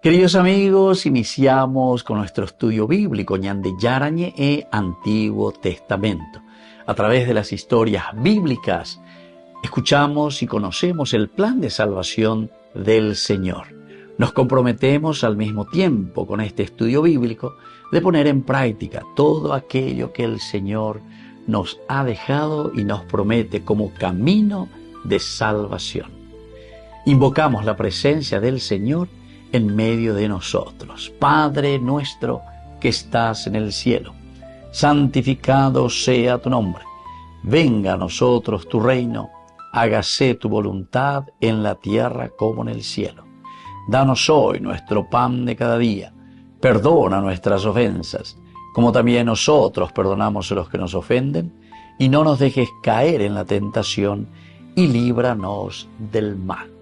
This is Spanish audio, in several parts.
Queridos amigos, iniciamos con nuestro estudio bíblico Ñande Yarañe e Antiguo Testamento. A través de las historias bíblicas, escuchamos y conocemos el plan de salvación del Señor. Nos comprometemos al mismo tiempo con este estudio bíblico de poner en práctica todo aquello que el Señor nos ha dejado y nos promete como camino de salvación. Invocamos la presencia del Señor en medio de nosotros. Padre nuestro que estás en el cielo, santificado sea tu nombre. Venga a nosotros tu reino, hágase tu voluntad en la tierra como en el cielo. Danos hoy nuestro pan de cada día. Perdona nuestras ofensas, como también nosotros perdonamos a los que nos ofenden, y no nos dejes caer en la tentación, y líbranos del mal.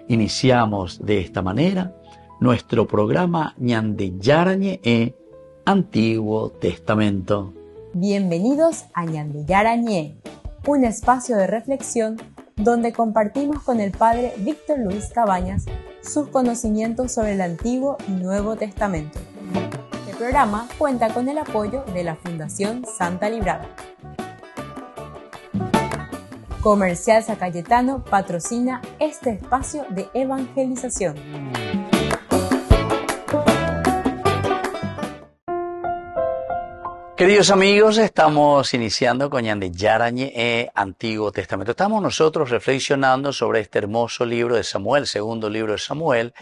Iniciamos de esta manera nuestro programa Ñande Yarañe e Antiguo Testamento. Bienvenidos a Ñande Yarañe, un espacio de reflexión donde compartimos con el Padre Víctor Luis Cabañas sus conocimientos sobre el Antiguo y Nuevo Testamento. Este programa cuenta con el apoyo de la Fundación Santa Librada. Comercial San Cayetano patrocina este espacio de evangelización. Queridos amigos, estamos iniciando con Ñande Yarañe e Antiguo Testamento. Estamos nosotros reflexionando sobre este hermoso libro de Samuel, segundo libro de Samuel,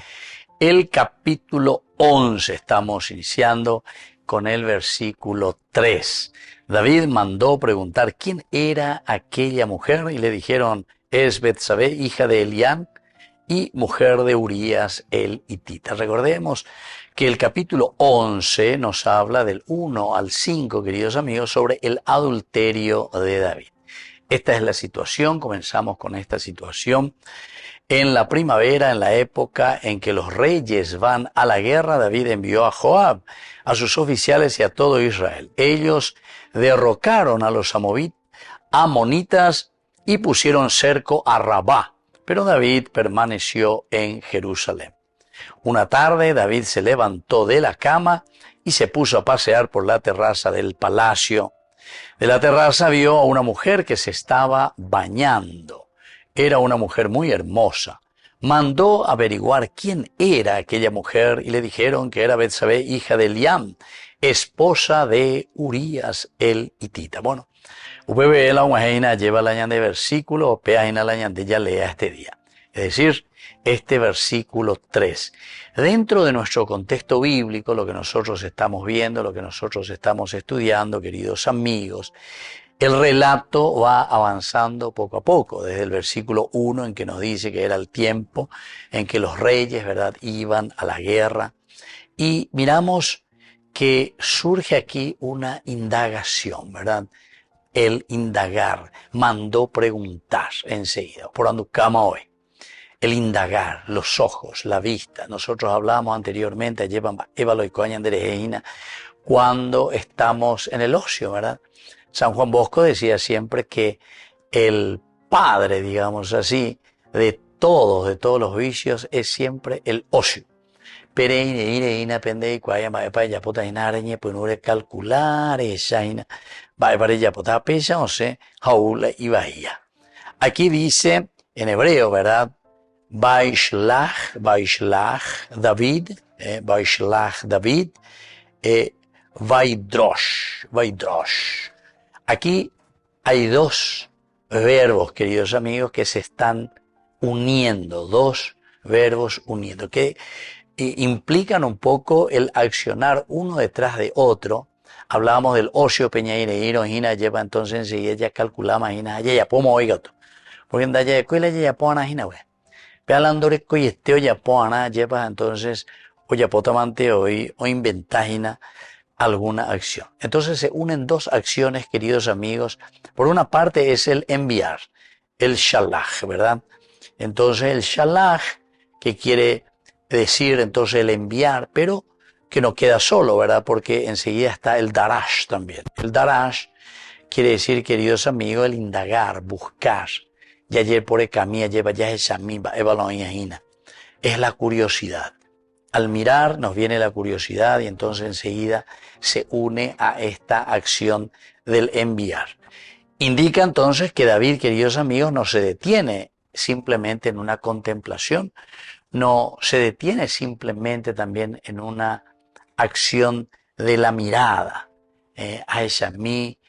el capítulo 11. Estamos iniciando con el versículo 3. David mandó preguntar quién era aquella mujer y le dijeron, es Betsabé, hija de Elián y mujer de Urías el hitita. Recordemos que el capítulo 11 nos habla del 1 al 5, queridos amigos, sobre el adulterio de David. Esta es la situación, comenzamos con esta situación. En la primavera, en la época en que los reyes van a la guerra, David envió a Joab, a sus oficiales y a todo Israel. Ellos derrocaron a los amonitas y pusieron cerco a Rabá, pero David permaneció en Jerusalén. Una tarde David se levantó de la cama y se puso a pasear por la terraza del palacio. De la terraza vio a una mujer que se estaba bañando. Era una mujer muy hermosa. Mandó averiguar quién era aquella mujer y le dijeron que era Betsabé, hija de Elián, esposa de Urías el hitita. Bueno, UPB la umajeina lleva la ñande versículo o peaina la ñande ya lea este día. Es decir, este versículo 3. Dentro de nuestro contexto bíblico, lo que nosotros estamos viendo, lo que nosotros estamos estudiando, queridos amigos, el relato va avanzando poco a poco, desde el versículo 1 en que nos dice que era el tiempo en que los reyes, ¿verdad?, iban a la guerra. Y miramos que surge aquí una indagación, ¿verdad? El indagar, mandó preguntar enseguida, por anducama hoy. El indagar, los ojos, la vista. Nosotros hablábamos anteriormente, cuando estamos en el ocio, ¿verdad? San Juan Bosco decía siempre que el padre, digamos así, de todos los vicios es siempre el ocio. Pereira, pende, cuaya, ya pota inareñe, pues no calcular, esa va para ella pota pesa, o sea, jaula y bahía. Aquí dice en hebreo, ¿verdad? Vaishlach David, Vaidrosh. Aquí hay dos verbos, queridos amigos, que se están uniendo, dos verbos uniendo, que implican un poco el accionar uno detrás de otro. Hablábamos del ocio peñaíreiro, Gina lleva entonces enseguida ya calculamos, Gina, ya pomo oigato. Porque en Daya de Cuela ya pona, Gina, güey. Pealandore coyesteo ya pona, lleva entonces, o ya potamante hoy, o inventágina alguna acción. Entonces se unen dos acciones, queridos amigos. Por una parte es el enviar, el shalach, ¿verdad? Entonces el shalach, que quiere decir entonces el enviar, pero que no queda solo, ¿verdad? Porque enseguida está el darash también. El darash quiere decir, queridos amigos, el indagar, buscar. Ya por el camino lleva ya esa misma evaluación. Es la curiosidad. al mirar nos viene la curiosidad y entonces enseguida se une a esta acción del enviar. Indica entonces que David, queridos amigos, no se detiene simplemente en una contemplación, no se detiene simplemente también en una acción de la mirada. Aeshami,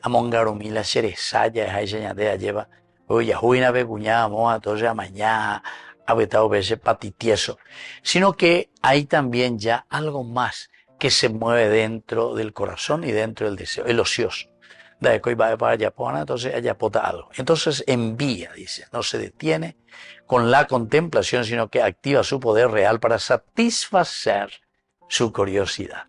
amongarumila sheresaya, aeshayandea lleva, oye, juina becuñada, moa, toya mañana, abetado veces patitieso, sino que hay también ya algo más que se mueve dentro del corazón y dentro del deseo, el ocioso. Entonces ayapota algo. Entonces envía, dice, no se detiene con la contemplación, sino que activa su poder real para satisfacer su curiosidad.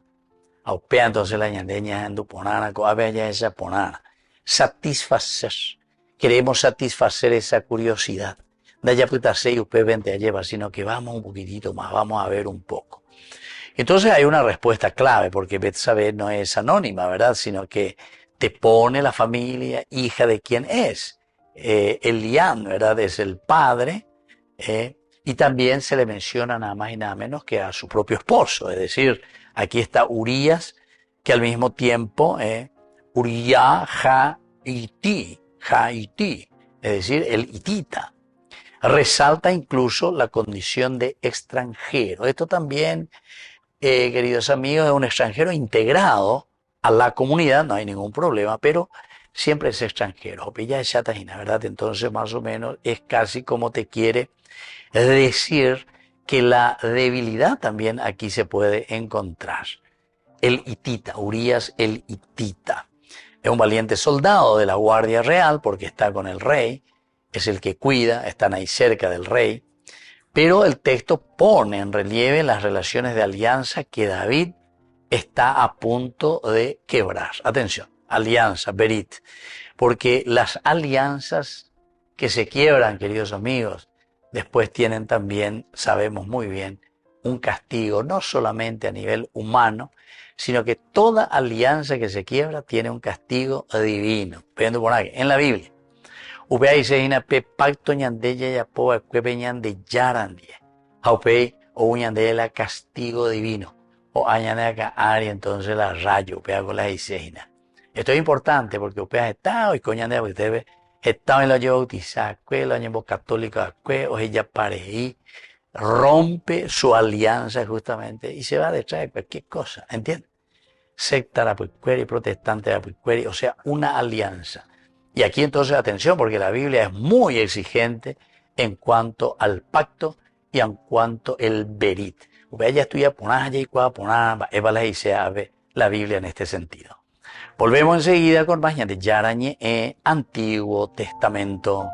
Aupea entonces la ñandeña en duponana, coabella esa ponana. Satisfacer. Queremos satisfacer esa curiosidad. Daya puta se y usted vente a lleva, sino que vamos un poquitito más, vamos a ver un poco. Entonces hay una respuesta clave, porque Betsabé no es anónima, ¿verdad? Sino que te pone la familia, hija de quién es. Eliam, ¿verdad? Es el padre, y también se le menciona nada más y nada menos que a su propio esposo. Es decir, aquí está Urías, que al mismo tiempo, Uría Haití, es decir, el hitita. Resalta incluso la condición de extranjero. Esto también, queridos amigos, es un extranjero integrado a la comunidad, no hay ningún problema, pero siempre es extranjero. Opilla es chatajina, ¿verdad? Entonces, más o menos, es casi como te quiere decir que la debilidad también aquí se puede encontrar. El hitita, Urías el hitita. Es un valiente soldado de la Guardia Real porque está con el rey, es el que cuida, están ahí cerca del rey. Pero el texto pone en relieve las relaciones de alianza que David está a punto de quebrar. Atención, alianza, berit, porque las alianzas que se quiebran, queridos amigos, después tienen también, sabemos muy bien, un castigo, no solamente a nivel humano, sino que toda alianza que se quiebra tiene un castigo divino. En la Biblia, upea dice ina pe pacto ñandella ya poa cuepe ñande yarandie, haupei o ñande la castigo divino. O añade acá Ari, entonces la rayo, upea con la isegina. Esto es importante porque upea está y coñande porque usted está en la yo bautizada, lo año católico, o ella pareí, rompe su alianza justamente y se va detrás de cualquier cosa, ¿entiendes? Secta la puicueri, protestante la puicueri, o sea, una alianza. Y aquí entonces atención porque la Biblia es muy exigente en cuanto al pacto y en cuanto el berit. Ella estudia ponaya y cuaponaba, evala y se abre la Biblia en este sentido. Volvemos enseguida con más de Yarañe Antiguo Testamento.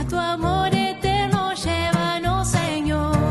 Tu amor eterno llévanos, Señor.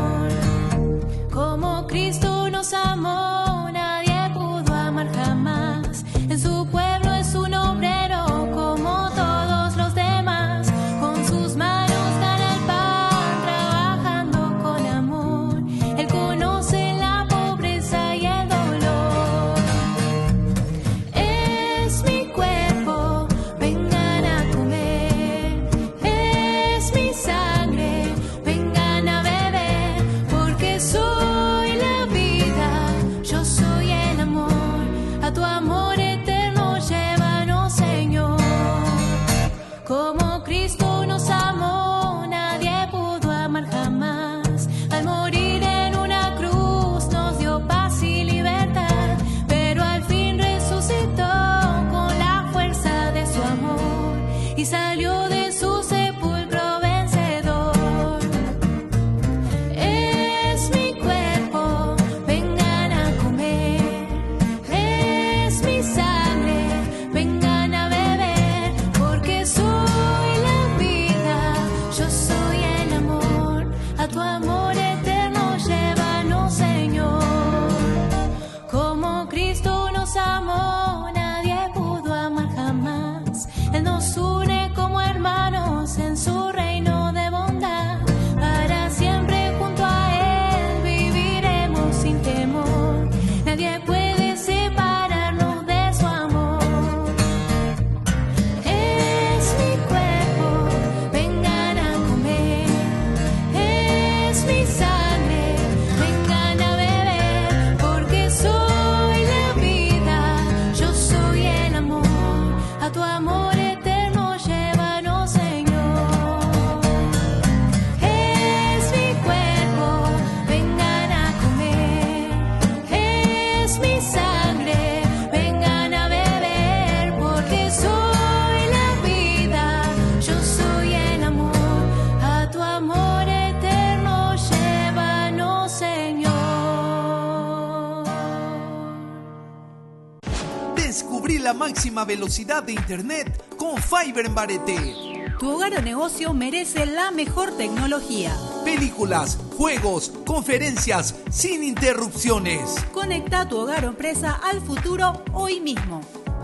la máxima velocidad de internet con Fiber en Barete. Tu hogar o negocio merece la mejor tecnología. Películas, juegos, conferencias, sin interrupciones. Conecta tu hogar o empresa al futuro hoy mismo.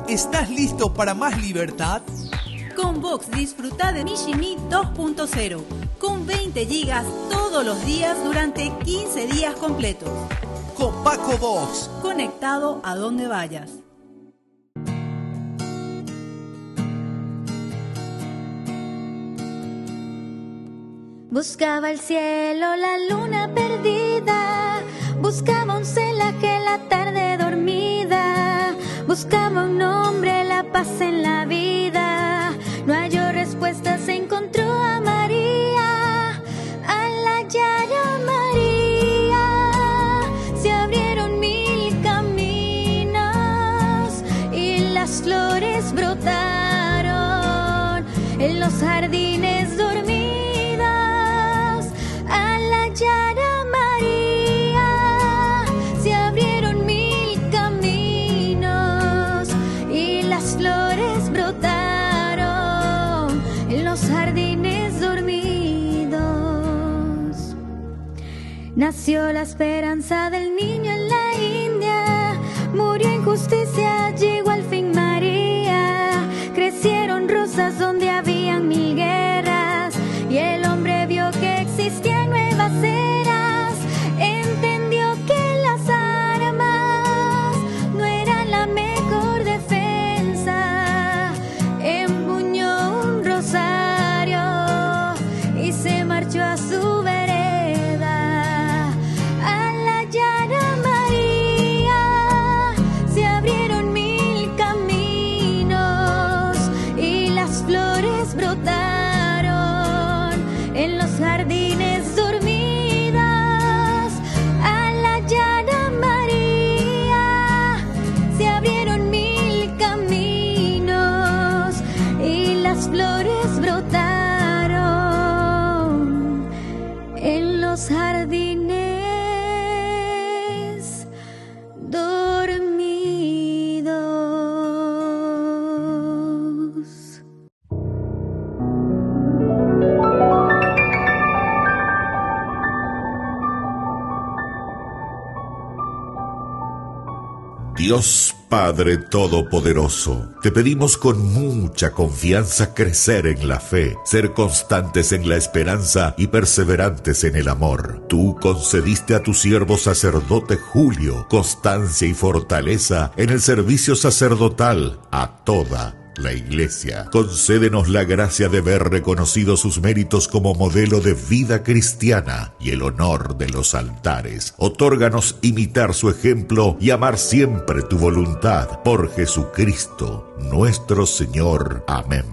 ¿Estás listo para más libertad? Con Vox disfruta de Mishimi 2.0 con 20 gigas todos los días durante 15 días completos. Con Paco Vox. Conectado a donde vayas. Buscaba el cielo, la luna perdida, buscaba un celaje, la tarde dormida, buscaba un nombre, la paz en la vida, no halló respuestas, encontró a María, al hallar a María, se abrieron 1000 caminos y las flores brotaron en los jardines dormidos. Nació la esperanza del niño en la India, murió injusticia, llegó al fin María, crecieron rosas donde habían 1000 guerras, y el hombre vio que existían nuevas eras, entendió que las armas no eran la mejor defensa, empuñó un rosario y se marchó a su vereda. Jardines dormidas, al hallar a María, se abrieron 1000 caminos y las flores brotaron en los jardines dormidos. Dios Padre Todopoderoso, te pedimos con mucha confianza crecer en la fe, ser constantes en la esperanza y perseverantes en el amor. Tú concediste a tu siervo sacerdote Julio constancia y fortaleza en el servicio sacerdotal a toda la Iglesia. Concédenos la gracia de ver reconocidos sus méritos como modelo de vida cristiana y el honor de los altares. Otórganos imitar su ejemplo y amar siempre tu voluntad. Por Jesucristo, nuestro Señor. Amén.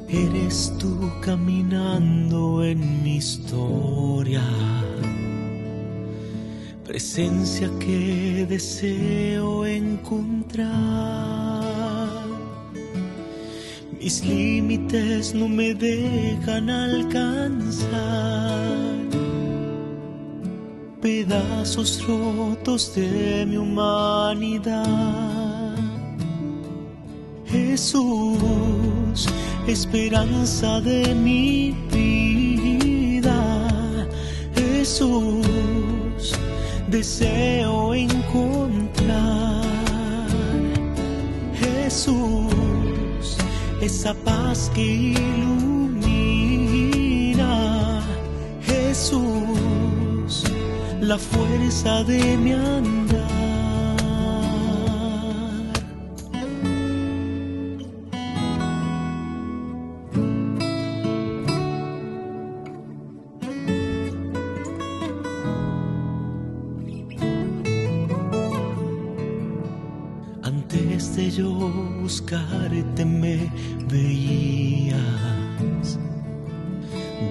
Eres tú caminando en mi historia, presencia que deseo encontrar. Mis límites no me dejan alcanzar, pedazos rotos de mi humanidad. Jesús, esperanza de mi vida, Jesús, deseo encontrar, Jesús, esa paz que ilumina, Jesús, la fuerza de mi andar. Antes de yo buscarte me veías,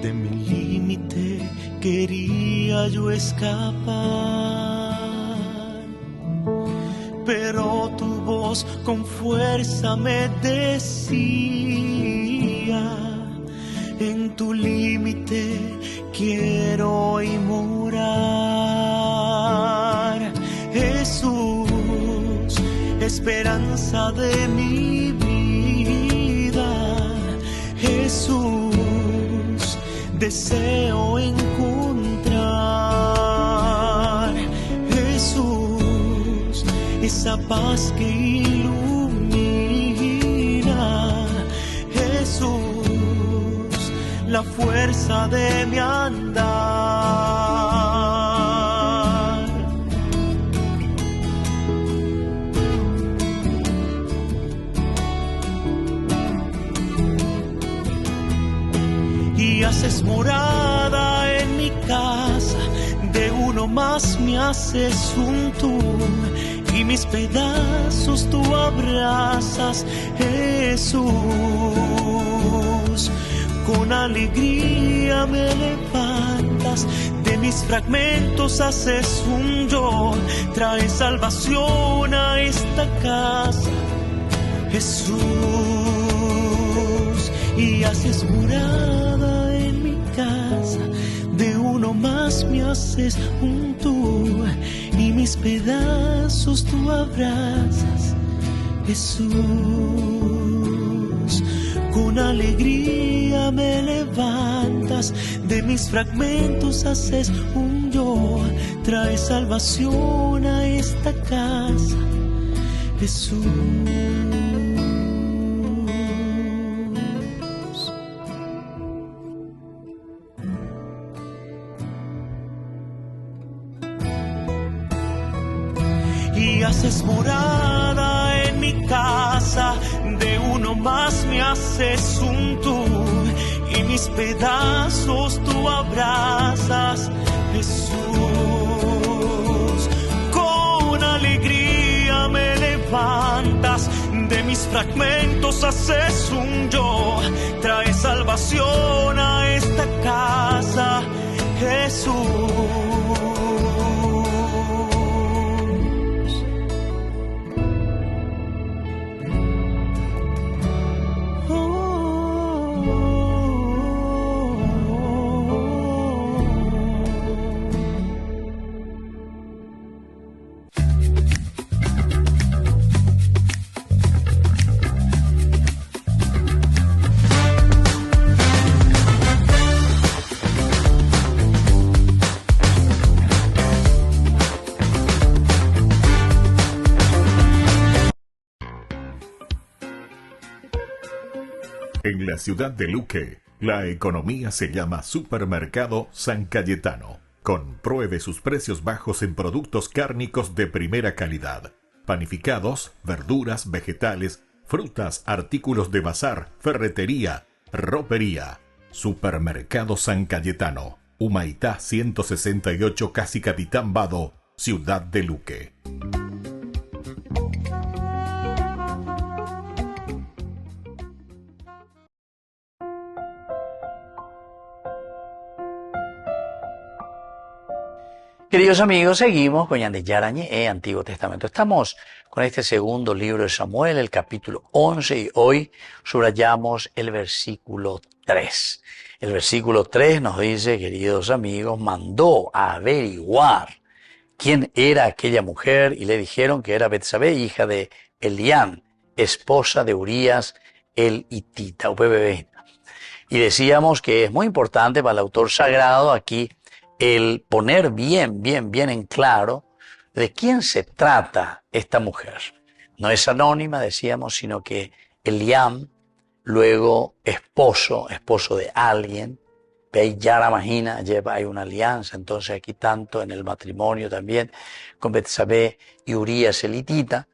de mi límite quería yo escapar, pero Dios con fuerza me decía: en tu límite quiero hoy morar. Jesús, esperanza de mi vida. Jesús, deseo encontrar. Jesús, esa paz que ilumina. Jesús, la fuerza de mi andar. Y haces morada en mi casa, de uno más me haces un tú, y mis pedazos tú abrazas, Jesús. Con alegría me levantas, de mis fragmentos haces un yo, traes salvación a esta casa, Jesús. Y haces morada en mi casa, de uno más me haces un tú, y mis pedazos tú abrazas, Jesús. Con alegría me levantas, de mis fragmentos haces un yo, traes salvación a esta casa, Jesús. Y haces morada en mi casa, de uno más me haces un tú, y mis pedazos tú abrazas, Jesús. Con alegría me levantas, de mis fragmentos haces un yo, traes salvación a esta casa, Jesús. En la ciudad de Luque, la economía se llama Supermercado San Cayetano. Compruebe sus precios bajos en productos cárnicos de primera calidad. Panificados, verduras, vegetales, frutas, artículos de bazar, ferretería, ropería. Supermercado San Cayetano. Humaitá 168, Casi Capitán Vado, ciudad de Luque. Queridos amigos, seguimos con Ñande Yarañé, Antiguo Testamento. Estamos con este segundo libro de Samuel, el capítulo 11, y hoy subrayamos el versículo 3. El versículo 3 nos dice, queridos amigos, mandó a averiguar quién era aquella mujer, y le dijeron que era Betsabé, hija de Elián, esposa de Urías el hitita, UPBB. Y decíamos que es muy importante para el autor sagrado aquí el poner bien en claro de quién se trata esta mujer. No es anónima, decíamos, sino que Eliam, luego esposo de alguien. Veis, ya la imagina, hay una alianza, entonces aquí tanto en el matrimonio también con Betsabé y Urías el hitita,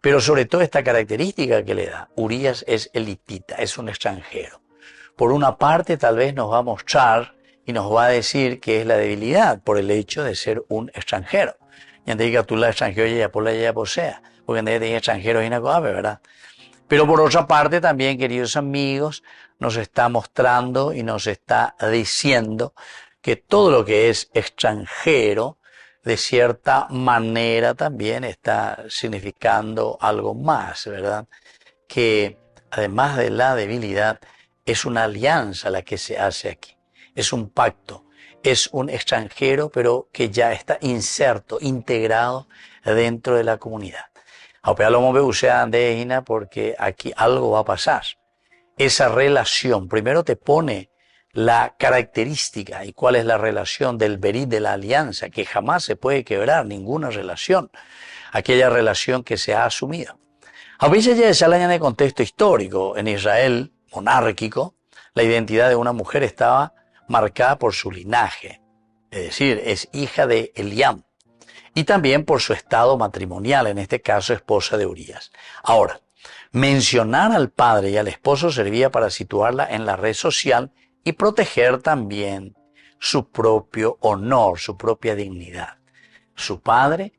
pero sobre todo esta característica que le da, Urías es el hitita, es un extranjero. Por una parte tal vez nos va a mostrar y nos va a decir que es la debilidad por el hecho de ser un extranjero. Y antes diga tú la extranjero ya por la ya posea, porque antes de extranjeros y una cosa, ¿verdad? Pero por otra parte también, queridos amigos, nos está mostrando y nos está diciendo que todo lo que es extranjero de cierta manera también está significando algo más, ¿verdad? Que además de la debilidad, es una alianza la que se hace aquí. Es un pacto, es un extranjero, pero que ya está inserto, integrado dentro de la comunidad. Ahora lo vamos a ver porque aquí algo va a pasar. Esa relación, primero te pone la característica y cuál es la relación del berit de la alianza, que jamás se puede quebrar ninguna relación, aquella relación que se ha asumido. A veces ya se habla de contexto histórico. En Israel monárquico, la identidad de una mujer estaba marcada por su linaje, es decir, es hija de Eliam, y también por su estado matrimonial, en este caso esposa de Urías. Ahora, mencionar al padre y al esposo servía para situarla en la red social y proteger también su propio honor, su propia dignidad. Su padre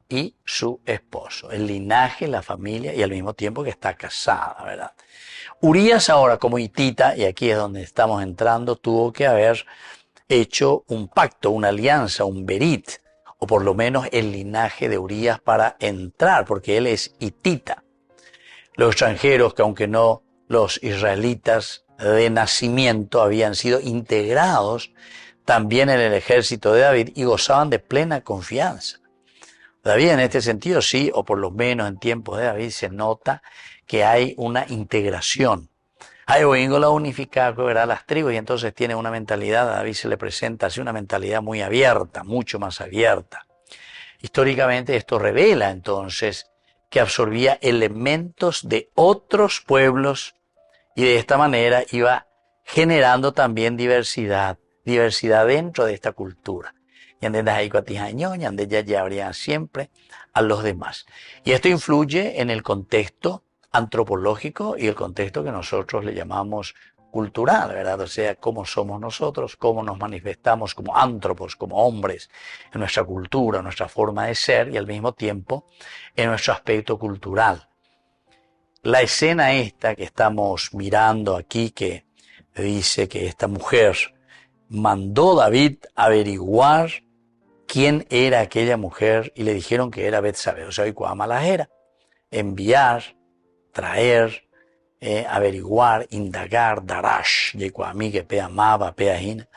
y su esposo, el linaje, la familia y al mismo tiempo que está casada, ¿verdad? Urías ahora como hitita, y aquí es donde estamos entrando, tuvo que haber hecho un pacto, una alianza, un berit, o por lo menos el linaje de Urías para entrar, porque él es hitita. Los extranjeros, que aunque no los israelitas de nacimiento, habían sido integrados también en el ejército de David y gozaban de plena confianza. David en este sentido sí, o por lo menos en tiempos de David se nota que hay una integración. Hay la unificada, ¿verdad? Las tribus, y entonces tiene una mentalidad, a David se le presenta así una mentalidad muy abierta, mucho más abierta. Históricamente esto revela entonces que absorbía elementos de otros pueblos y de esta manera iba generando también diversidad dentro de esta cultura. Y andes ahí y andes ya habría siempre a los demás. Y esto influye en el contexto antropológico y el contexto que nosotros le llamamos cultural, ¿verdad? O sea, cómo somos nosotros, cómo nos manifestamos como antropos, como hombres, en nuestra cultura, nuestra forma de ser y al mismo tiempo en nuestro aspecto cultural. La escena esta que estamos mirando aquí, que dice que esta mujer mandó David averiguar quién era aquella mujer y le dijeron que era Betsabé, o sea, y cuámalas era, enviar, traer, averiguar, indagar, darash, yecuamí que pe amaba, pe ajina.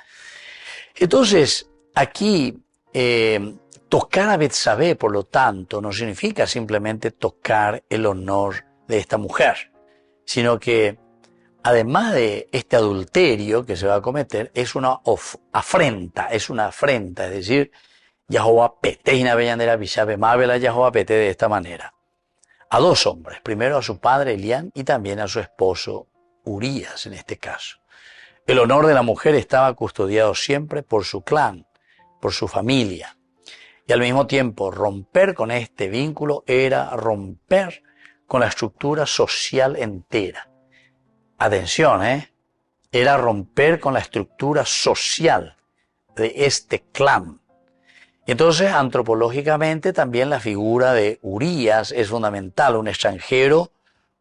Entonces, aquí tocar a Betsabé, por lo tanto, no significa simplemente tocar el honor de esta mujer, sino que además de este adulterio que se va a cometer, es una afrenta, es decir, Yahová pete y naveñandera bishabe mávela Yahová pete de esta manera. A dos hombres, primero a su padre Elián y también a su esposo Urías en este caso. El honor de la mujer estaba custodiado siempre por su clan, por su familia. Y al mismo tiempo romper con este vínculo era romper con la estructura social entera. Atención, era romper con la estructura social de este clan. Y entonces, antropológicamente, también la figura de Urías es fundamental, un extranjero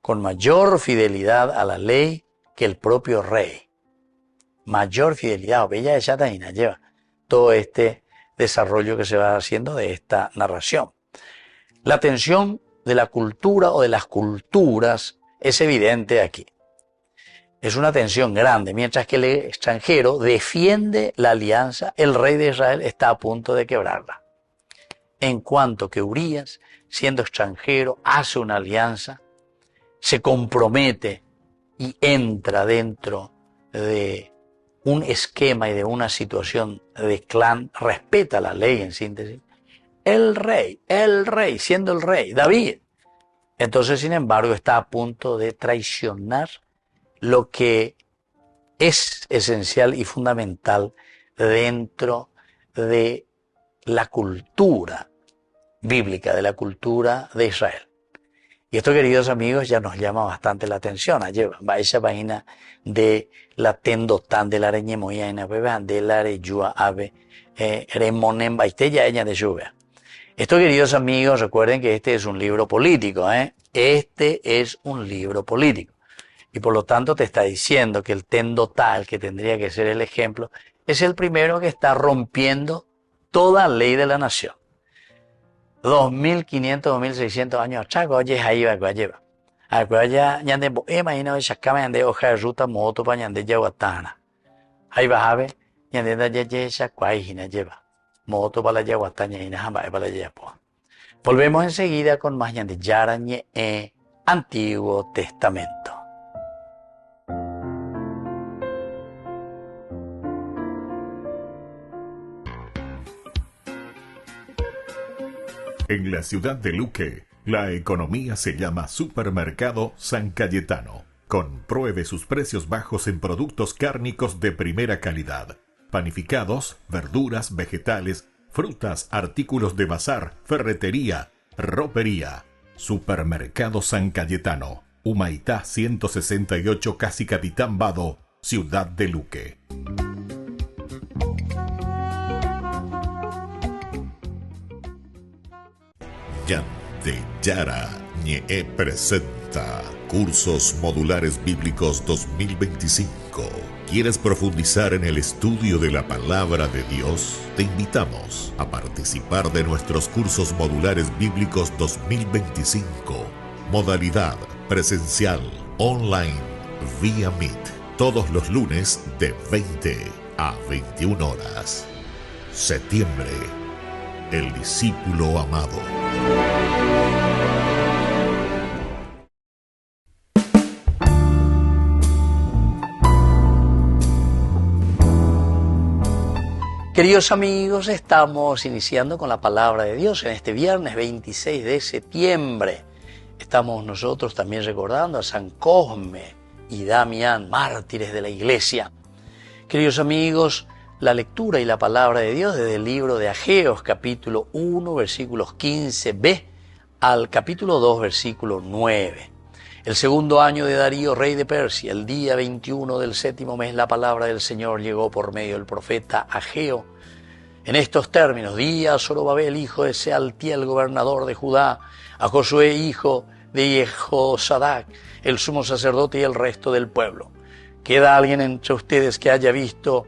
con mayor fidelidad a la ley que el propio rey. Mayor fidelidad, o bella de Chataina, lleva todo este desarrollo que se va haciendo de esta narración. La tensión de la cultura o de las culturas es evidente aquí. Es una tensión grande, mientras que el extranjero defiende la alianza, el rey de Israel está a punto de quebrarla. En cuanto que Urías, siendo extranjero, hace una alianza, se compromete y entra dentro de un esquema y de una situación de clan, respeta la ley en síntesis. El rey, siendo el rey, David. Entonces, sin embargo, está a punto de traicionar lo que es esencial y fundamental dentro de la cultura bíblica, de la cultura de Israel. Y esto, queridos amigos, ya nos llama bastante la atención. Ayer va esa página de la tendotán de la reñemoya en la de la reyua ave remonen baitella ella de lluvia. Esto, queridos amigos, recuerden que este es un libro político, Este es un libro político. Y por lo tanto te está diciendo que el tendotal, que tendría que ser el ejemplo, es el primero que está rompiendo toda ley de la nación. 2500, 2600 años atrás, oye, ahí va, lleva. Acuaya, ñande boema, y no es acá, ñande hoja de ruta, moto, pa, ñande yaguatana. Ahí va a ver, ñande da ya cuajina lleva. Moto para la yaguatana, y nada más para la yapo. Volvemos enseguida con más ñande yarañe Antiguo Testamento. En la ciudad de Luque, la economía se llama Supermercado San Cayetano. Compruebe sus precios bajos en productos cárnicos de primera calidad. Panificados, verduras, vegetales, frutas, artículos de bazar, ferretería, ropería. Supermercado San Cayetano, Humaitá 168, Casi Capitán Vado, Ciudad de Luque. Yara Ñe presenta Cursos Modulares Bíblicos 2025. ¿Quieres profundizar en el estudio de la Palabra de Dios? Te invitamos a participar de nuestros Cursos Modulares Bíblicos 2025. Modalidad presencial, online, vía Meet. Todos los lunes de 20 a 21 horas. Septiembre. El discípulo amado. Queridos amigos, estamos iniciando con la palabra de Dios en este viernes 26 de septiembre. Estamos nosotros también recordando a San Cosme y Damián, mártires de la iglesia. Queridos amigos, la lectura y la palabra de Dios desde el libro de Ageos, capítulo 1, versículos 15b al capítulo 2, versículo 9. El segundo año de Darío, rey de Persia, el día 21 del séptimo mes, la palabra del Señor llegó por medio del profeta Ageo. En estos términos, di a Zorobabel, hijo de Sealtiel, gobernador de Judá, a Josué, hijo de Jehosadac, el sumo sacerdote y el resto del pueblo. ¿Queda alguien entre ustedes que haya visto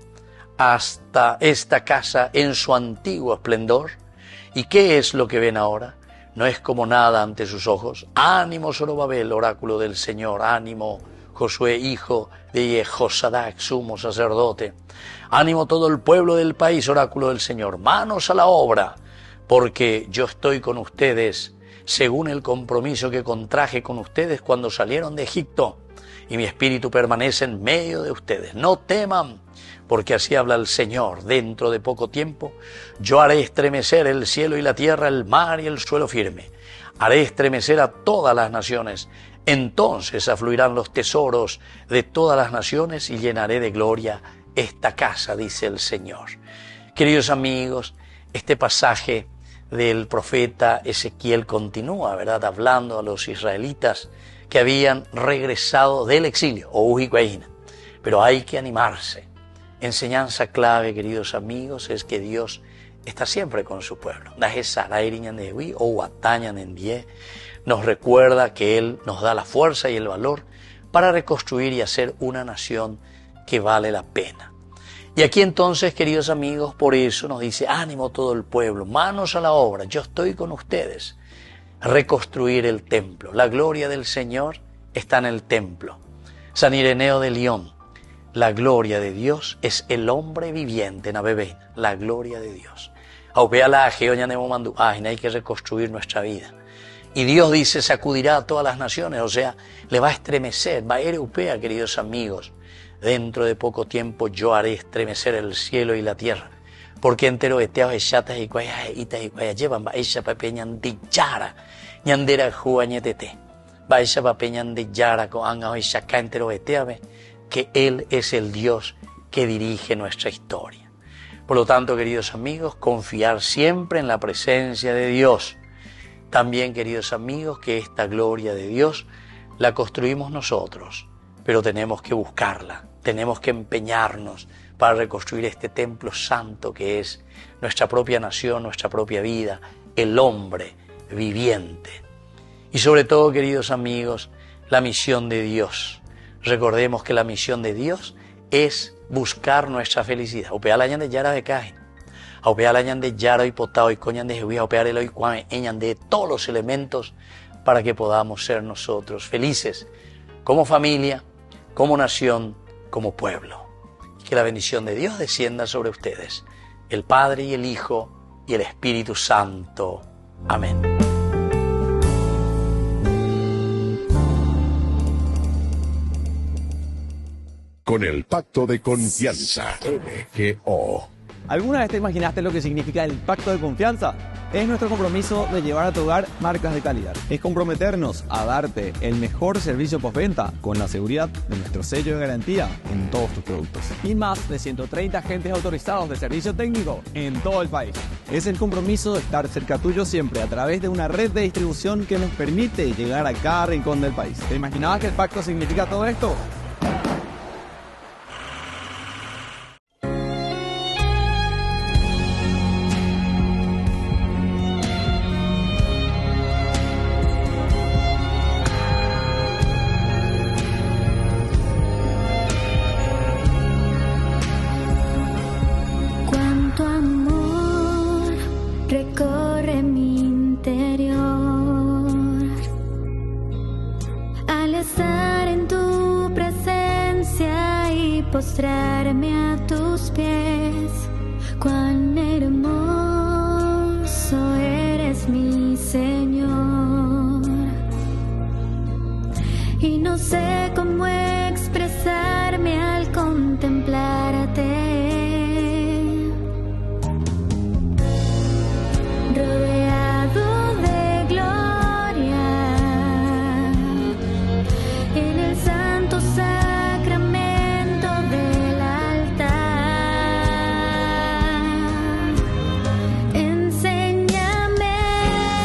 hasta esta casa en su antiguo esplendor? ¿Y qué es lo que ven ahora? ¿No es como nada ante sus ojos? Ánimo, Zorobabel, oráculo del Señor. Ánimo, Josué, hijo de Jehosadac, sumo sacerdote. Ánimo todo el pueblo del país, oráculo del Señor. Manos a la obra, porque yo estoy con ustedes, según el compromiso que contraje con ustedes cuando salieron de Egipto, y mi espíritu permanece en medio de ustedes. No teman, porque así habla el Señor. Dentro de poco tiempo yo haré estremecer el cielo y la tierra, el mar y el suelo firme. Haré estremecer a todas las naciones. Entonces afluirán los tesoros de todas las naciones y llenaré de gloria esta casa, dice el Señor. Queridos amigos, este pasaje del profeta Ezequiel continúa, ¿verdad?, hablando a los israelitas que habían regresado del exilio, o Ujicuaína. Pero hay que animarse. Enseñanza clave, queridos amigos, es que Dios está siempre con su pueblo. Nos recuerda que Él nos da la fuerza y el valor para reconstruir y hacer una nación que vale la pena. Y aquí entonces, queridos amigos, por eso nos dice, ánimo todo el pueblo, manos a la obra, yo estoy con ustedes. Reconstruir el templo. La gloria del Señor está en el templo. San Ireneo de León, la gloria de Dios es el hombre viviente en Abebén, la gloria de Dios. Hay que reconstruir nuestra vida. Y Dios dice, sacudirá a todas las naciones, o sea, le va a estremecer, va a erupea, queridos amigos. Dentro de poco tiempo yo haré estremecer el cielo y la tierra. Porque entero eteados echatas y cuayas llevan, va ella papeñan de yara, ñandera juañetete, va ella papeñan de yara con anga y chaca entero eteave, que Él es el Dios que dirige nuestra historia. Por lo tanto, queridos amigos, confiar siempre en la presencia de Dios. También, queridos amigos, que esta gloria de Dios la construimos nosotros, pero tenemos que buscarla, tenemos que empeñarnos para reconstruir este templo santo que es nuestra propia nación, nuestra propia vida, el hombre viviente. Y sobre todo, queridos amigos, la misión de Dios. Recordemos que la misión de Dios es buscar nuestra felicidad. Aupear añan de yaro y potao y coñan de jehuí, aupear el hoy cuame, eñan de todos los elementos para que podamos ser nosotros felices como familia, como nación, como pueblo. Y que la bendición de Dios descienda sobre ustedes, el Padre y el Hijo y el Espíritu Santo. Amén. Con el Pacto de Confianza, MGO. ¿Alguna vez te imaginaste lo que significa el Pacto de Confianza? Es nuestro compromiso de llevar a tu hogar marcas de calidad. Es comprometernos a darte el mejor servicio postventa con la seguridad de nuestro sello de garantía en todos tus productos. Y más de 130 agentes autorizados de servicio técnico en todo el país. Es el compromiso de estar cerca tuyo siempre a través de una red de distribución que nos permite llegar a cada rincón del país. ¿Te imaginabas que el pacto significa todo esto? Recorre mi interior al estar en tu presencia y postrarme a tus pies. Cuán hermoso eres, mi Señor, y no sé cómo expresarme al contemplarte. Rodeado de gloria en el santo sacramento del altar, enséñame a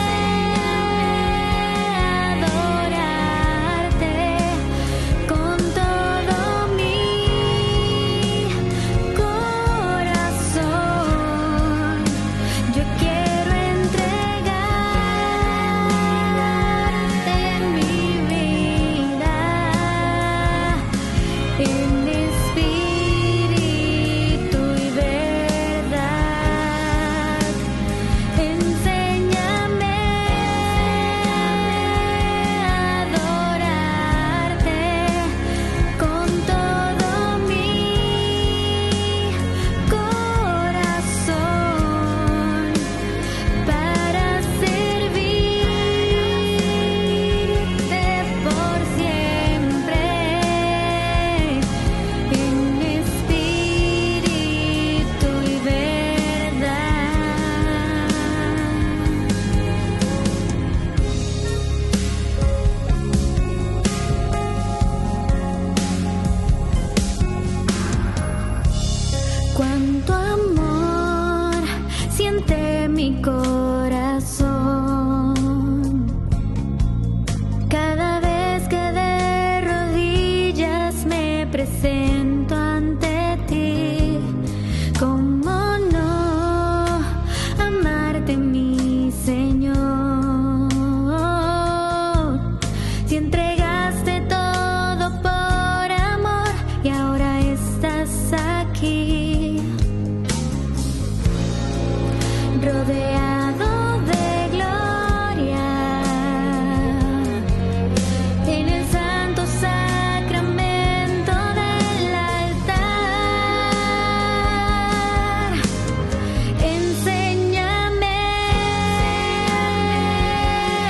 adorarte con todo mi corazón. Yo quiero entregarte mi vida en espíritu y verdad. Enséñame a adorarte con todo mi corazón, para servirte por siempre en espíritu y verdad. Cuánto amor siente mi corazón cada vez que de rodillas me presento ante ti. ¿Cómo no amarte, mi Señor? Si entregaste todo por amor y ahora estás aquí, rodeado de gloria en el santo sacramento del altar. Enséñame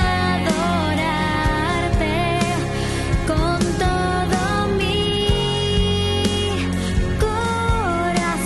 a adorarte con todo mi corazón,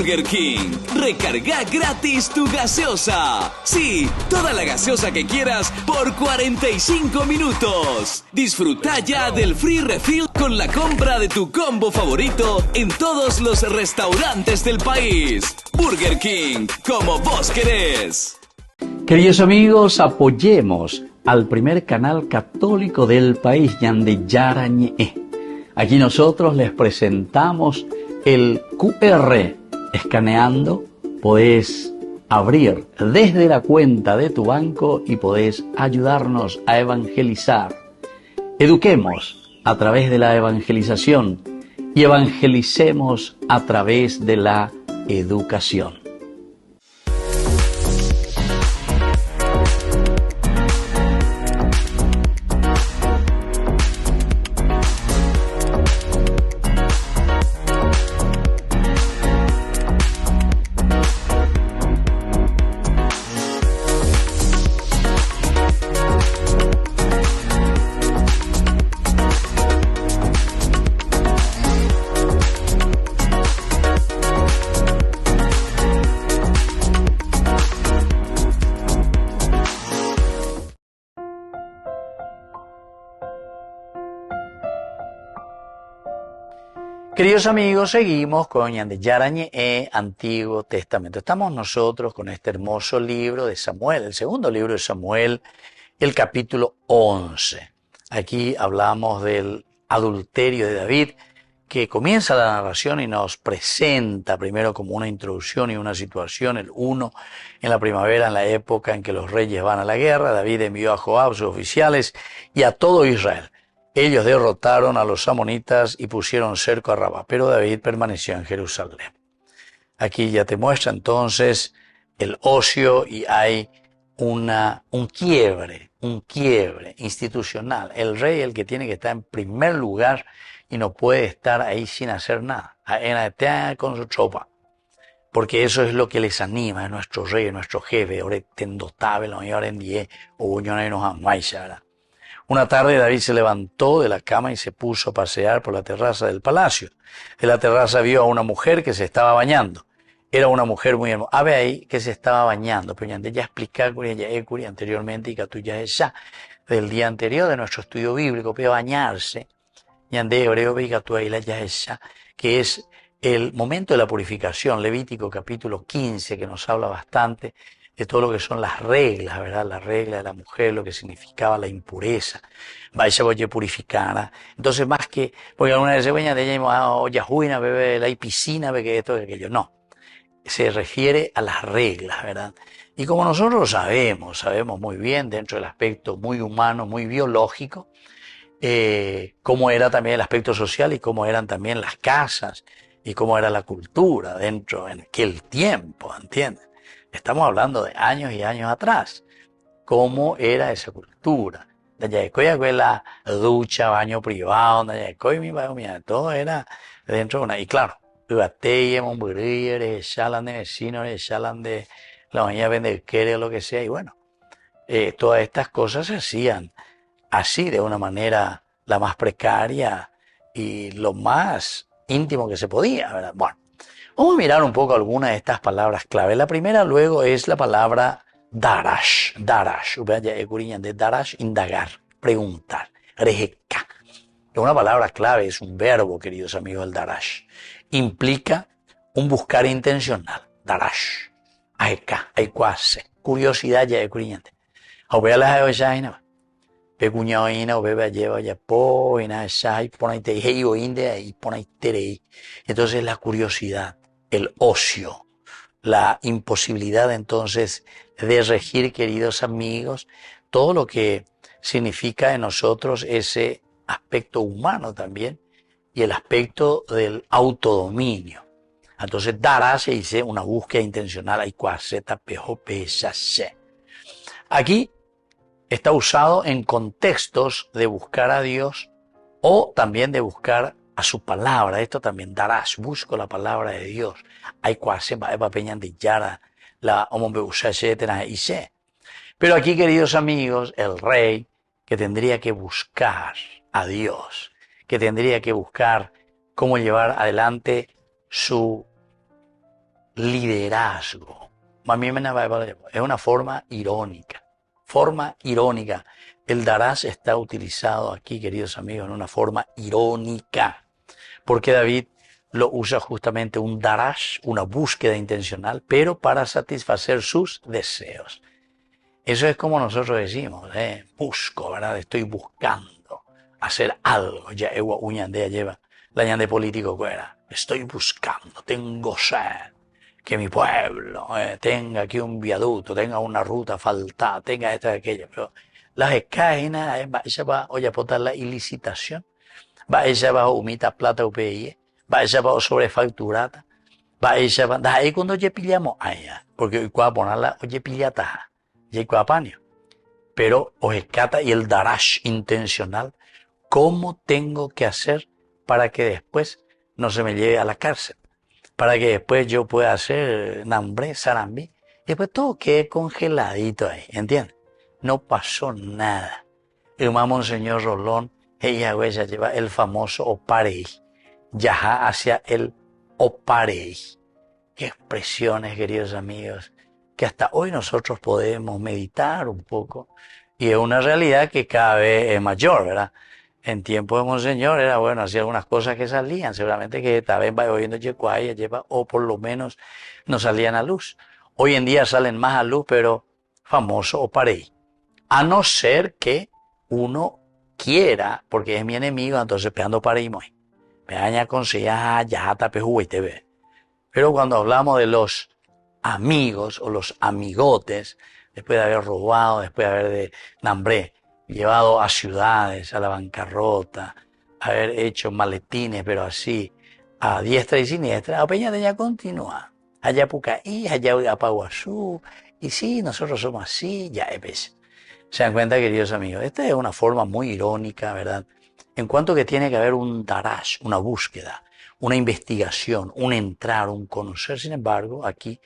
Burger King. Recarga gratis tu gaseosa. Sí, toda la gaseosa que quieras por 45 minutos. Disfruta ya del free refill con la compra de tu combo favorito en todos los restaurantes del país. Burger King, como vos querés. Queridos amigos, apoyemos al primer canal católico del país, Ñande Yarañe. Aquí nosotros les presentamos el QR. Escaneando, podés abrir desde la cuenta de tu banco y podés ayudarnos a evangelizar. Eduquemos a través de la evangelización y evangelicemos a través de la educación. Queridos amigos, seguimos con Ñande Yarañe, Antiguo Testamento. Estamos nosotros con este hermoso libro de Samuel, el segundo libro de Samuel, el capítulo 11. Aquí hablamos del adulterio de David, que comienza la narración y nos presenta primero como una introducción y una situación, el 1, en la primavera, en la época en que los reyes van a la guerra. David envió a Joab, sus oficiales, y a todo Israel. Ellos derrotaron a los amonitas y pusieron cerco a Rabá, pero David permaneció en Jerusalén. Aquí ya te muestra entonces el ocio y hay un quiebre institucional. El rey es el que tiene que estar en primer lugar y no puede estar ahí sin hacer nada, con su tropa, porque eso es lo que les anima, es nuestro rey, es nuestro jefe. Una tarde David se levantó de la cama y se puso a pasear por la terraza del palacio. De la terraza vio a una mujer que se estaba bañando. Era una mujer muy hermosa. Ve ahí que se estaba bañando. Pero ya expliqué anteriormente y que tú ya es ya del día anterior de nuestro estudio bíblico, pero bañarse, que es el momento de la purificación. Levítico capítulo 15, que nos habla bastante de todo lo que son las reglas, ¿verdad? La regla de la mujer, lo que significaba la impureza. Vaya a purificar. Entonces, más que, porque alguna vez se baña de ella, yajuina, bebé, la piscina, ve que esto, que aquello. No. Se refiere a las reglas, ¿verdad? Y como nosotros lo sabemos muy bien dentro del aspecto muy humano, muy biológico, cómo era también el aspecto social y cómo eran también las casas y cómo era la cultura dentro en aquel tiempo, ¿entiendes? Estamos hablando de años y años atrás. ¿Cómo era esa cultura? La ducha, baño privado, todo era dentro de una. Y claro, de vecino, de la baña vender lo que sea. Y bueno, todas estas cosas se hacían así, de una manera la más precaria y lo más íntimo que se podía, ¿verdad? Bueno. Vamos a mirar un poco algunas de estas palabras clave. La primera luego es la palabra darash. Darash, indagar, preguntar. Rejeka. Es una palabra clave, es un verbo, queridos amigos, el darash. Implica un buscar intencional. Darash. Aeka, aikuase. Curiosidad ya de curiñante. Aubea las aeoyaina. Pecuñaoina, obeba lleva ya po, y nada, shai, ponaite, hey, oinde, y ponaiterei. Entonces la curiosidad, el ocio, la imposibilidad entonces de regir, queridos amigos, todo lo que significa en nosotros ese aspecto humano también y el aspecto del autodominio. Entonces, dará se dice una búsqueda intencional. Aquí está usado en contextos de buscar a Dios o también de buscar a su palabra. Esto también darás, busco la palabra de Dios. Pero aquí, queridos amigos, el rey que tendría que buscar a Dios, que tendría que buscar cómo llevar adelante su liderazgo. Es una forma irónica. Forma irónica. El Darash está utilizado aquí, queridos amigos, en una forma irónica. Porque David lo usa justamente un Darash, una búsqueda intencional, pero para satisfacer sus deseos. Eso es como nosotros decimos, busco, ¿verdad? Estoy buscando hacer algo. Ya lleva la ñande político fuera. Estoy buscando, tengo sed. Que mi pueblo tenga aquí un viaducto, tenga una ruta asfaltada, tenga esta y aquella. Pero las escáinas, ella va a aportar la ilicitación, ella va a humita plata UPI, ella va a sobrefacturata, ella va a ahí cuando ya pillamos allá, porque hoy va a ponerla, oye pillata, ya va paño. Pero os escata y el Darash intencional, ¿cómo tengo que hacer para que después no se me lleve a la cárcel? Para que después yo pueda hacer nambre, sarambí, y después todo quede congeladito ahí, ¿entiendes? No pasó nada. El Monseñor Rolón, ella lleva el famoso Oparei, ya hacia el Oparei. Qué expresiones, queridos amigos, que hasta hoy nosotros podemos meditar un poco, y es una realidad que cada vez es mayor, ¿verdad? En tiempo de Monseñor era bueno, hacía algunas cosas que salían, seguramente que también va oyendo Yecuaya, lleva, o por lo menos no salían a luz. Hoy en día salen más a luz, pero famoso Oparei. A no ser que uno quiera, porque es mi enemigo, entonces pegando Oparei muy. Me daña con ya tapejú y te ve. Pero cuando hablamos de los amigos o los amigotes, después de haber robado, después de haber de nambré, llevado a ciudades, a la bancarrota, haber hecho maletines, pero así, a diestra y siniestra, a Peña de ya continúa. Allá Pucaí, allá Apaguazú, y sí, nosotros somos así, ya es. Se dan cuenta, queridos amigos, esta es una forma muy irónica, ¿verdad? En cuanto que tiene que haber un Darash, una búsqueda, una investigación, un entrar, un conocer. Sin embargo, aquí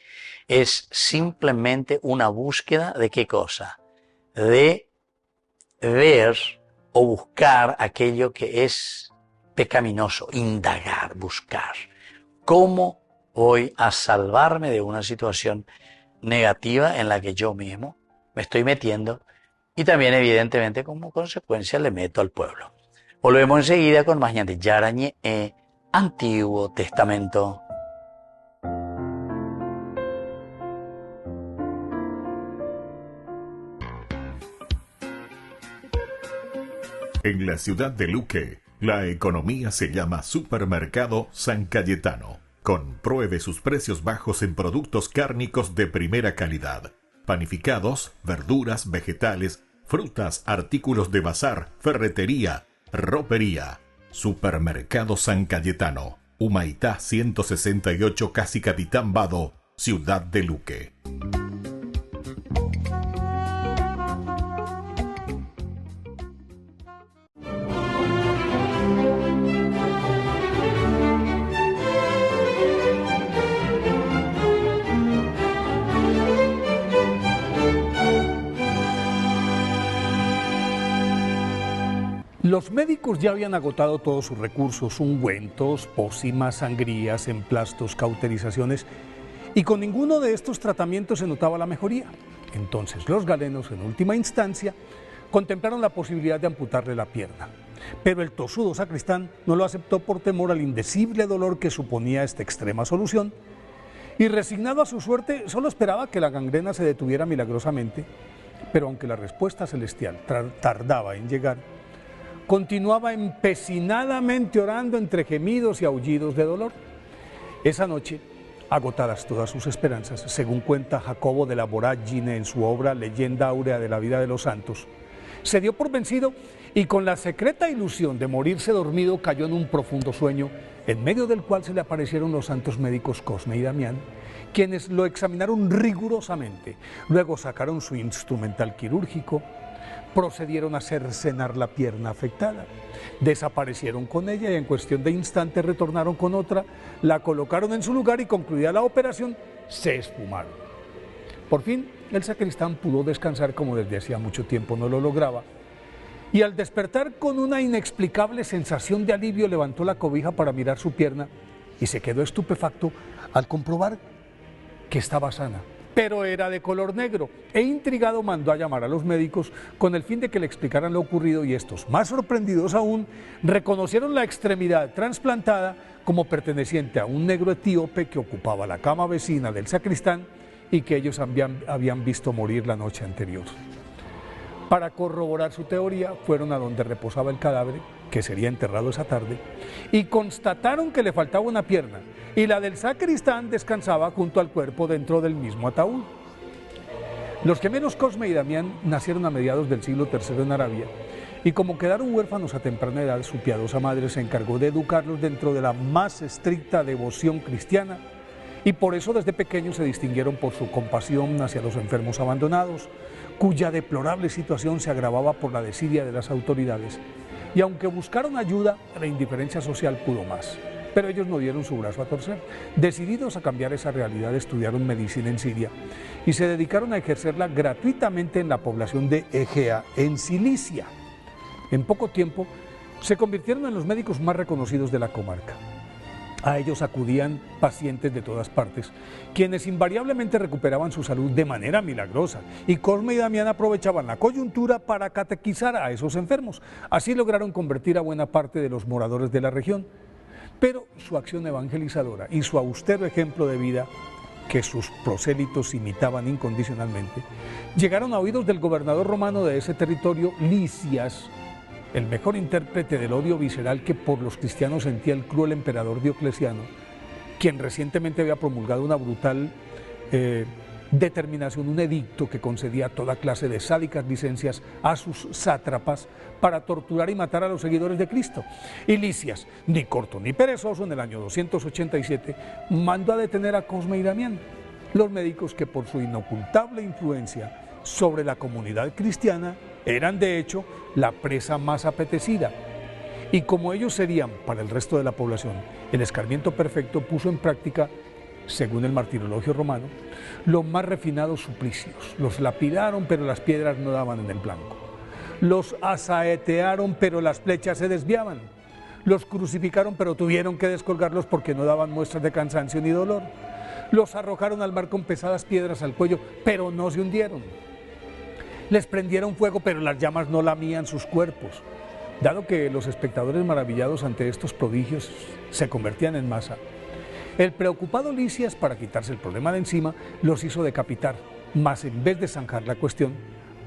es simplemente una búsqueda de ¿qué cosa? De ver o buscar aquello que es pecaminoso, indagar, buscar. ¿Cómo voy a salvarme de una situación negativa en la que yo mismo me estoy metiendo? Y también, evidentemente, como consecuencia le meto al pueblo. Volvemos enseguida con más de Yarañe, Antiguo Testamento. En la ciudad de Luque, la economía se llama Supermercado San Cayetano. Compruebe sus precios bajos en productos cárnicos de primera calidad. Panificados, verduras, vegetales, frutas, artículos de bazar, ferretería, ropería. Supermercado San Cayetano, Humaitá 168, Casi Capitán Vado, ciudad de Luque. Los médicos ya habían agotado todos sus recursos, ungüentos, pócimas, sangrías, emplastos, cauterizaciones, y con ninguno de estos tratamientos se notaba la mejoría. Entonces los galenos, en última instancia, contemplaron la posibilidad de amputarle la pierna. Pero el tosudo sacristán no lo aceptó por temor al indecible dolor que suponía esta extrema solución, y resignado a su suerte, solo esperaba que la gangrena se detuviera milagrosamente. Pero aunque la respuesta celestial tardaba en llegar, continuaba empecinadamente orando entre gemidos y aullidos de dolor. Esa noche, agotadas todas sus esperanzas, según cuenta Jacobo de la Voragine en su obra Leyenda Áurea de la Vida de los Santos, se dio por vencido y con la secreta ilusión de morirse dormido cayó en un profundo sueño, en medio del cual se le aparecieron los santos médicos Cosme y Damián, quienes lo examinaron rigurosamente. Luego sacaron su instrumental quirúrgico, procedieron a cercenar la pierna afectada, desaparecieron con ella y en cuestión de instantes retornaron con otra, la colocaron en su lugar y concluida la operación, se esfumaron. Por fin, el sacristán pudo descansar como desde hacía mucho tiempo no lo lograba, y al despertar con una inexplicable sensación de alivio levantó la cobija para mirar su pierna y se quedó estupefacto al comprobar que estaba sana, pero era de color negro, e intrigado mandó a llamar a los médicos con el fin de que le explicaran lo ocurrido, y estos, más sorprendidos aún, reconocieron la extremidad trasplantada como perteneciente a un negro etíope que ocupaba la cama vecina del sacristán y que ellos habían visto morir la noche anterior. Para corroborar su teoría, fueron a donde reposaba el cadáver, que sería enterrado esa tarde, y constataron que le faltaba una pierna, y la del sacristán descansaba junto al cuerpo dentro del mismo ataúd. Los gemelos Cosme y Damián nacieron a mediados del siglo III en Arabia, y como quedaron huérfanos a temprana edad, su piadosa madre se encargó de educarlos dentro de la más estricta devoción cristiana, y por eso desde pequeños se distinguieron por su compasión hacia los enfermos abandonados, cuya deplorable situación se agravaba por la desidia de las autoridades. Y aunque buscaron ayuda, la indiferencia social pudo más. Pero ellos no dieron su brazo a torcer. Decididos a cambiar esa realidad, estudiaron medicina en Siria y se dedicaron a ejercerla gratuitamente en la población de Egea, en Cilicia. En poco tiempo se convirtieron en los médicos más reconocidos de la comarca. A ellos acudían pacientes de todas partes, quienes invariablemente recuperaban su salud de manera milagrosa, y Cosme y Damián aprovechaban la coyuntura para catequizar a esos enfermos. Así lograron convertir a buena parte de los moradores de la región. Pero su acción evangelizadora y su austero ejemplo de vida, que sus prosélitos imitaban incondicionalmente, llegaron a oídos del gobernador romano de ese territorio, Lisias, el mejor intérprete del odio visceral que por los cristianos sentía el cruel emperador Diocleciano, quien recientemente había promulgado una brutal determinación, un edicto que concedía toda clase de sádicas licencias a sus sátrapas para torturar y matar a los seguidores de Cristo. Y Lisias, ni corto ni perezoso, en el año 287, mandó a detener a Cosme y Damián, los médicos que por su inocultable influencia sobre la comunidad cristiana eran de hecho la presa más apetecida, y como ellos serían para el resto de la población el escarmiento perfecto, puso en práctica, según el martirologio romano, los más refinados suplicios. Los lapidaron, pero las piedras no daban en el blanco; los asaetearon, pero las flechas se desviaban; los crucificaron, pero tuvieron que descolgarlos porque no daban muestras de cansancio ni dolor; los arrojaron al mar con pesadas piedras al cuello, pero no se hundieron; les prendieron fuego, pero las llamas no lamían sus cuerpos. Dado que los espectadores maravillados ante estos prodigios se convertían en masa, el preocupado Lisias, para quitarse el problema de encima, los hizo decapitar, mas en vez de zanjar la cuestión,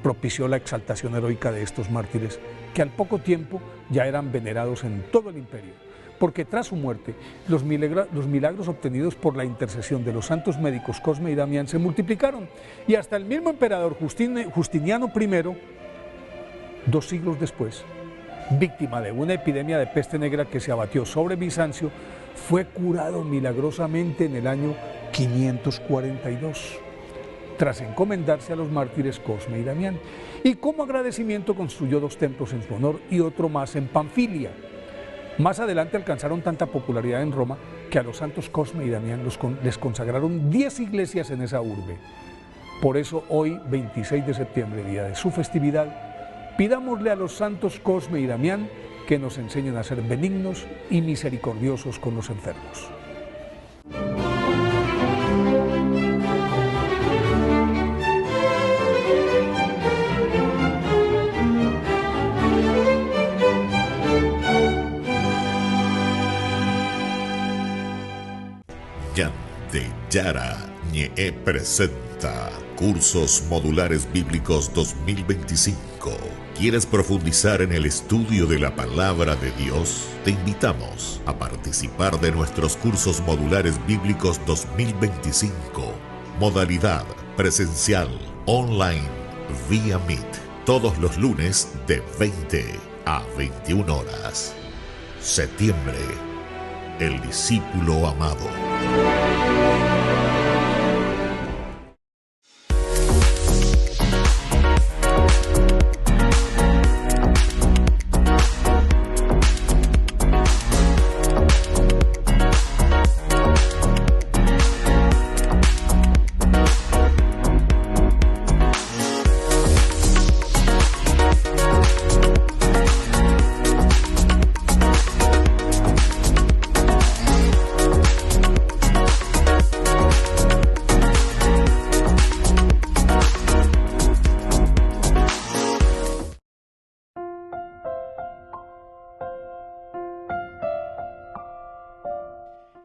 propició la exaltación heroica de estos mártires, que al poco tiempo ya eran venerados en todo el imperio, porque tras su muerte, los milagros obtenidos por la intercesión de los santos médicos Cosme y Damián se multiplicaron, y hasta el mismo emperador Justiniano I, 2 siglos después, víctima de una epidemia de peste negra que se abatió sobre Bizancio, fue curado milagrosamente en el año 542, tras encomendarse a los mártires Cosme y Damián, y como agradecimiento construyó 2 templos en su honor y otro más en Panfilia. Más adelante alcanzaron tanta popularidad en Roma que a los santos Cosme y Damián les consagraron 10 iglesias en esa urbe. Por eso hoy, 26 de septiembre, día de su festividad, pidámosle a los santos Cosme y Damián que nos enseñen a ser benignos y misericordiosos con los enfermos. Yara Ñe presenta Cursos Modulares Bíblicos 2025. ¿Quieres profundizar en el estudio de la Palabra de Dios? Te invitamos a participar de nuestros Cursos Modulares Bíblicos 2025. Modalidad presencial, online, vía Meet. Todos los lunes de 20 a 21 horas. Septiembre. El discípulo amado.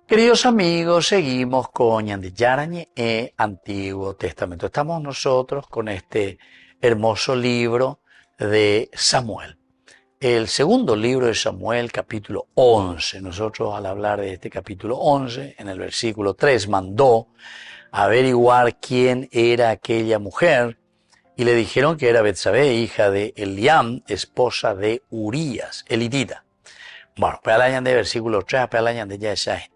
Queridos amigos, seguimos con Ñande Yarañe e Antiguo Testamento. Estamos nosotros con este hermoso libro de Samuel. El segundo libro de Samuel, capítulo 11. Nosotros al hablar de este capítulo 11, en el versículo 3, mandó averiguar quién era aquella mujer y le dijeron que era Betsabé, hija de Eliam, esposa de Urías, elitita. Bueno, pues al de versículo 3, pues al de Yeshain.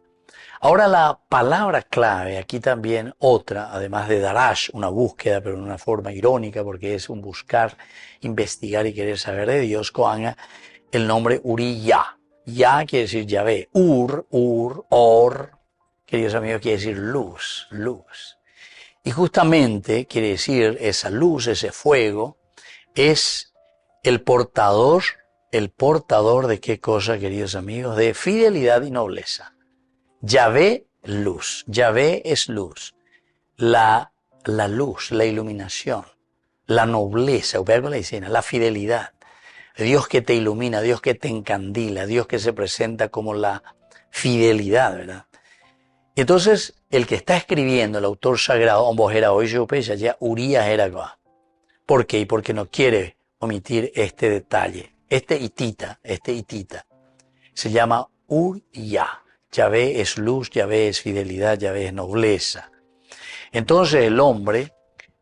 Ahora la palabra clave, aquí también otra, además de Darash, una búsqueda, pero en una forma irónica, porque es un buscar, investigar y querer saber de Dios, coanga el nombre Uriya. Ya quiere decir Yahvé. Or, queridos amigos, quiere decir luz, luz. Y justamente quiere decir esa luz, ese fuego, es el portador de qué cosa, queridos amigos, de fidelidad y nobleza. Yahvé, luz. Yahvé es luz. La luz, la iluminación, la nobleza, la fidelidad. Dios que te ilumina, Dios que te encandila, Dios que se presenta como la fidelidad, ¿verdad? Entonces, el que está escribiendo, el autor sagrado, ya Urías era acá. ¿Por qué? Porque no quiere omitir este detalle. Este hitita, se llama Uriah. Yahvé es luz, Yahvé es fidelidad, Yahvé es nobleza. Entonces el hombre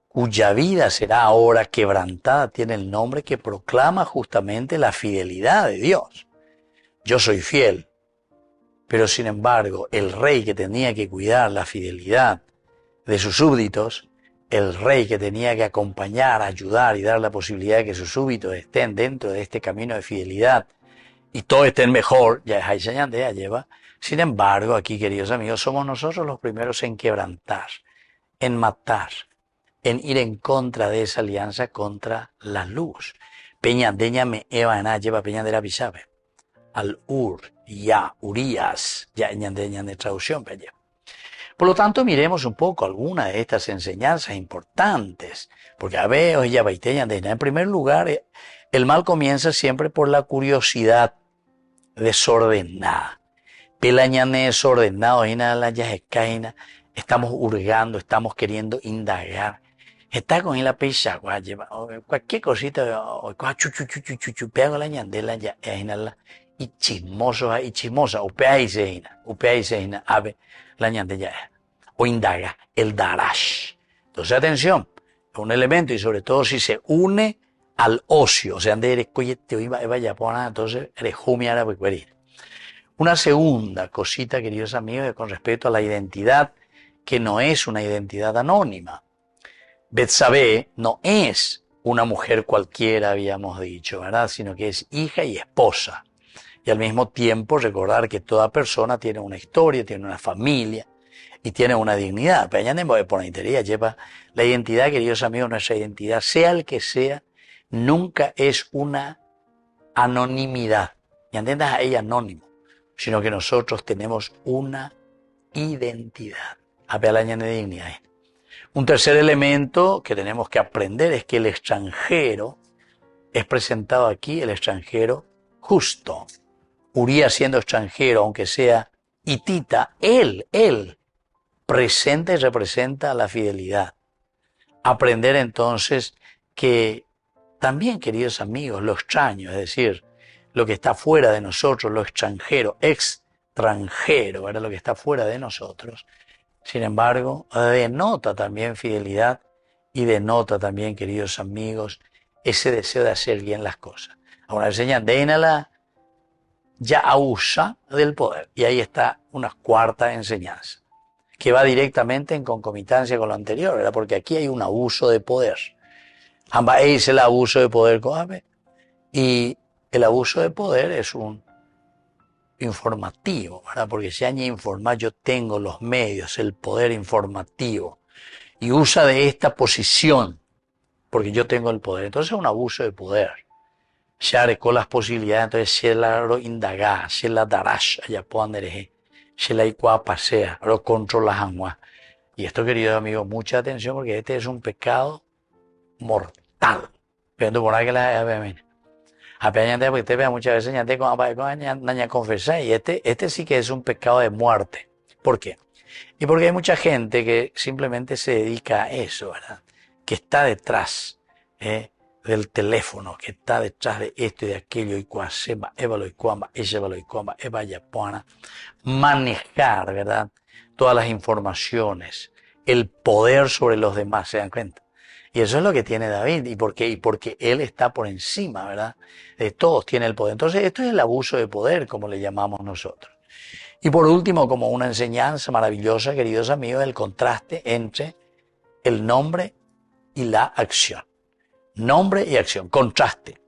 cuya vida será ahora quebrantada tiene el nombre que proclama justamente la fidelidad de Dios. Yo soy fiel, pero sin embargo el rey que tenía que cuidar la fidelidad de sus súbditos, el rey que tenía que acompañar, ayudar y dar la posibilidad de que sus súbditos estén dentro de este camino de fidelidad y todos estén mejor, ya lleva. Sin embargo, aquí, queridos amigos, somos nosotros los primeros en quebrantar, en matar, en ir en contra de esa alianza contra la luz. Peña deña me eva lleva peña de la bisabe. Al Urías, ya de traducción, peña. Por lo tanto, miremos un poco algunas de estas enseñanzas importantes, porque a ver, ya en primer lugar, el mal comienza siempre por la curiosidad desordenada. Pelañane desordenado, estamos hurgando, estamos queriendo indagar. Está con la peixa, cualquier cosita, pega la ñandela, y chismosa, upea y seina, ave, la ñandela, o indaga, el darash. Entonces, atención, es un elemento y sobre todo si se une al ocio, o sea, entonces, eres jumiara, Una segunda cosita, queridos amigos, con respecto a la identidad, que no es una identidad anónima. Betsabé no es una mujer cualquiera, habíamos dicho, ¿verdad? Sino que es hija y esposa. Y al mismo tiempo recordar que toda persona tiene una historia, tiene una familia y tiene una dignidad. Pero ya por la intería, lleva la identidad, queridos amigos, nuestra identidad, sea el que sea, nunca es una anonimidad. Y entiendas a ella anónimo, sino que nosotros tenemos una identidad. De dignidad. Un tercer elemento que tenemos que aprender es que el extranjero es presentado aquí, el extranjero justo. Urías siendo extranjero, aunque sea hitita, él presenta y representa la fidelidad. Aprender entonces que también, queridos amigos, lo extraño, es decir, lo que está fuera de nosotros, lo extranjero, ¿verdad? Lo que está fuera de nosotros, sin embargo, denota también fidelidad y denota también, queridos amigos, ese deseo de hacer bien las cosas. Ahora enseñan, dénala ya usa del poder. Y ahí está una cuarta enseñanza, que va directamente en concomitancia con lo anterior, ¿verdad? Porque aquí hay un abuso de poder. Ambas es el abuso de poder, y el abuso de poder es un informativo, ¿verdad? Porque si hay informar, yo tengo los medios, el poder informativo, y usa de esta posición, porque yo tengo el poder. Entonces es un abuso de poder. Se arecó las posibilidades, entonces se la lo indaga, se la darash, allá puedan dereje, se la icua pasea, lo controla jangua. Y esto, queridos amigos, mucha atención, porque este es un pecado mortal. Pero por ahí que la apenas porque te vea muchas veces ñate con confesar, y este sí que es un pecado de muerte. ¿Por qué? Y porque hay mucha gente que simplemente se dedica a eso, ¿verdad? Que está detrás del teléfono, que está detrás de esto y de aquello, y cuasema, évalo y cuamba, llévalo y cuamba, vaya puana. Manejar, ¿verdad? Todas las informaciones, el poder sobre los demás, ¿se dan cuenta? Y eso es lo que tiene David. ¿Y por qué? Y porque él está por encima, ¿verdad? De todos, tiene el poder. Entonces, esto es el abuso de poder, como le llamamos nosotros. Y por último, como una enseñanza maravillosa, queridos amigos, el contraste entre el nombre y la acción. Nombre y acción, contraste.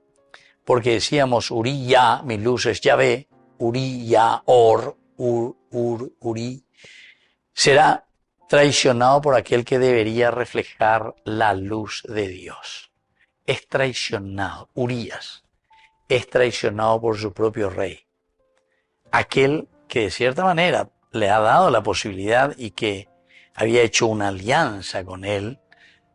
Porque decíamos, Uri ya, mi luz es Yahvé, Uri ya, Uri, será traicionado por aquel que debería reflejar la luz de Dios. Es traicionado, Urías, es traicionado por su propio rey. Aquel que de cierta manera le ha dado la posibilidad y que había hecho una alianza con él,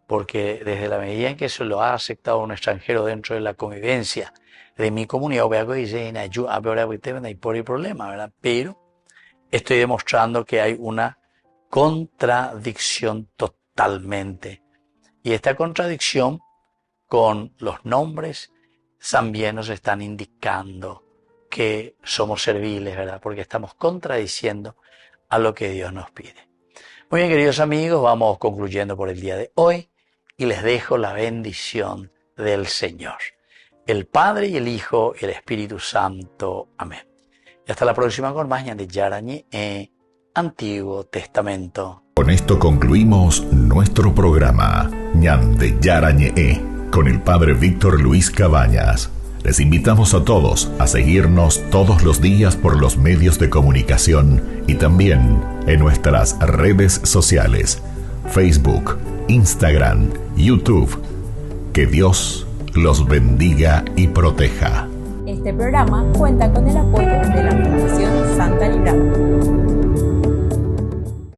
porque desde la medida en que se lo ha aceptado un extranjero dentro de la convivencia de mi comunidad, no hay problema, ¿verdad? Pero estoy demostrando que hay una contradicción totalmente. Y esta contradicción con los nombres también nos están indicando que somos serviles, ¿verdad? Porque estamos contradiciendo a lo que Dios nos pide. Muy bien, queridos amigos, vamos concluyendo por el día de hoy y les dejo la bendición del Señor. El Padre y el Hijo y el Espíritu Santo. Amén. Y hasta la próxima con más Ñande Yarañe, Antiguo Testamento. Con esto concluimos nuestro programa Ñande Yarañe con el Padre Víctor Luis Cabañas. Les invitamos a todos a seguirnos todos los días por los medios de comunicación y también en nuestras redes sociales, Facebook, Instagram, YouTube. Que Dios los bendiga y proteja. Este programa cuenta con el apoyo de la Fundación Santa Librada.